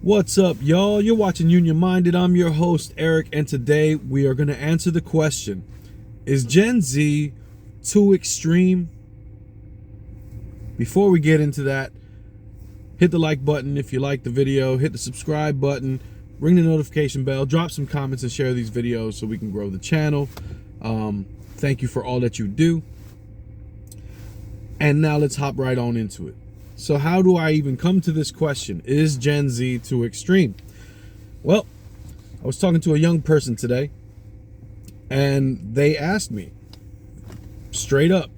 What's up, y'all? You're watching Union Minded. I'm your host, Eric, and today we are going to answer the question, is Gen Z too extreme? Before we get into that, hit the like button if you like the video, hit the subscribe button, ring the notification bell, drop some comments, and share these videos so we can grow the channel. Thank you for all that you do. And now let's hop right on into it. So how do I even come to this question? Is Gen Z too extreme? Well, I was talking to a young person today, and they asked me straight up,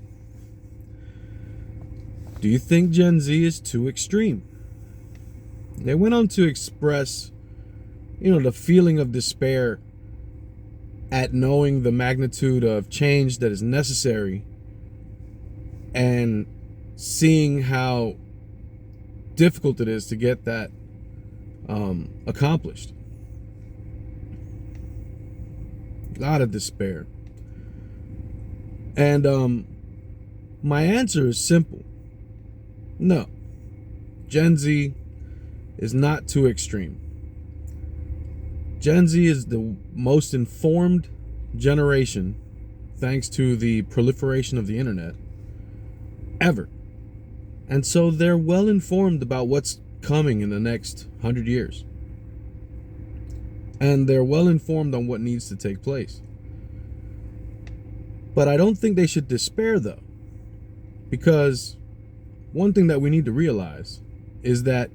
do you think Gen Z is too extreme? They went on to express, the feeling of despair at knowing the magnitude of change that is necessary and seeing how difficult it is to get that accomplished. A lot of despair. And my answer is simple. No, Gen Z is not too extreme. Gen Z is the most informed generation, thanks to the proliferation of the internet, ever. And so they're well informed about what's coming in the next 100 years. And they're well informed on what needs to take place. But I don't think they should despair, though. Because one thing that we need to realize is that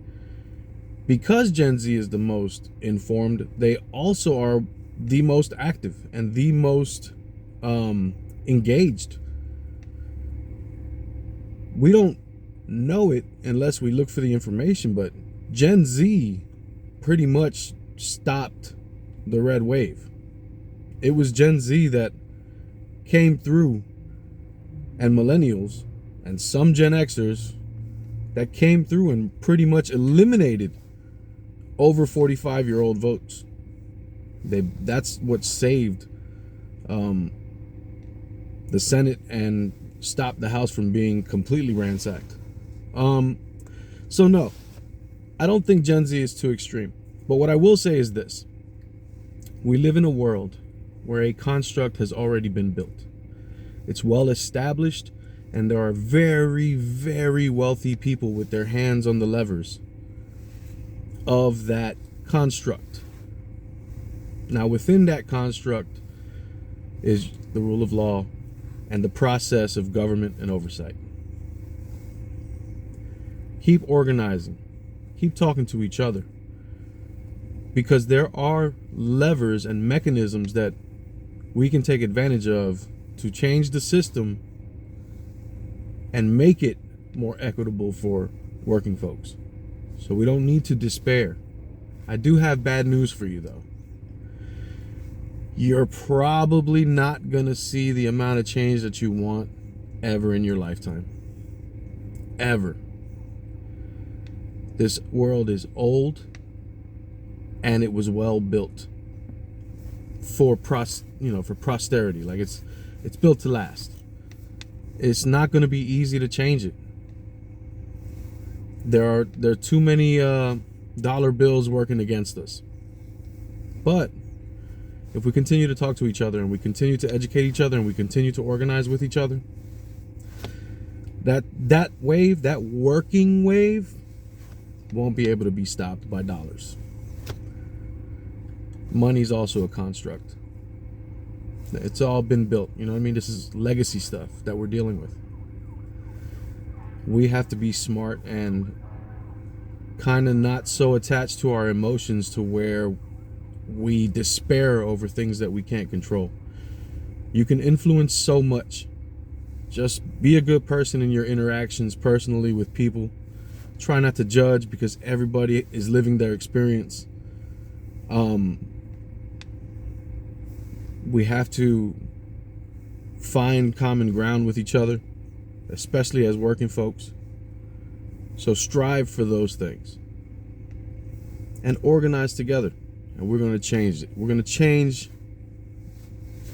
because Gen Z is the most informed, they also are the most active and the most engaged. We don't know it unless we look for the information, but Gen Z pretty much stopped the red wave. It was Gen Z that came through, and millennials and some Gen Xers that came through and pretty much eliminated over 45-year-old votes. That's what saved the Senate and stopped the House from being completely ransacked. So no, I don't think Gen Z is too extreme. But what I will say is this. We live in a world where a construct has already been built. It's well established, and there are very, very wealthy people with their hands on the levers of that construct. Now, within that construct is the rule of law and the process of government and oversight. Keep organizing. Keep talking to each other. Because there are levers and mechanisms that we can take advantage of to change the system and make it more equitable for working folks. So we don't need to despair. I do have bad news for you, though. You're probably not going to see the amount of change that you want ever in your lifetime. Ever. This world is old, and it was well built for posterity. Like it's built to last. It's not going to be easy to change it. There are too many dollar bills working against us. But if we continue to talk to each other and we continue to educate each other and we continue to organize with each other, that wave, that working wave, won't be able to be stopped by dollars. Money's also a construct. It's all been built. You know what I mean? This is legacy stuff that we're dealing with. We have to be smart and kind of not so attached to our emotions to where we despair over things that we can't control. You can influence so much. Just be a good person in your interactions personally with people. Try not to judge because everybody is living their experience. We have to find common ground with each other, especially as working folks. So strive for those things and organize together, and we're going to change it. We're going to change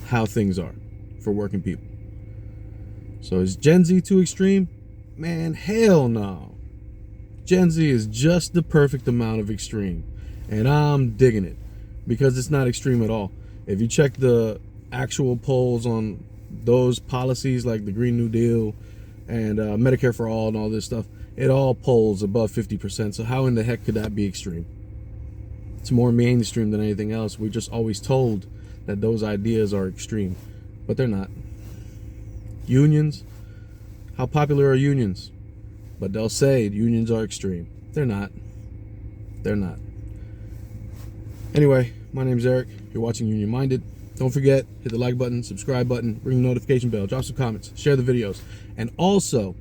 how things are for working people. So is Gen Z too extreme? Man, hell no. Gen Z is just the perfect amount of extreme. And I'm digging it because it's not extreme at all. If you check the actual polls on those policies like the Green New Deal and Medicare for All and all this stuff, it all polls above 50%. So how in the heck could that be extreme? It's more mainstream than anything else. We're just always told that those ideas are extreme, but they're not. Unions, how popular are unions? But they'll say unions are extreme. They're not. They're not. Anyway, my name's Eric. You're watching Union Minded. Don't forget, hit the like button, subscribe button, ring the notification bell, drop some comments, share the videos. And also,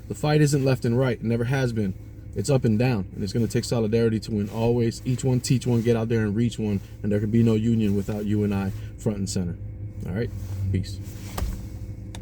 the fight isn't left and right. It never has been. It's up and down. And it's going to take solidarity to win always. Each one teach one, get out there and reach one. And there can be no union without you and I front and center. All right? Peace.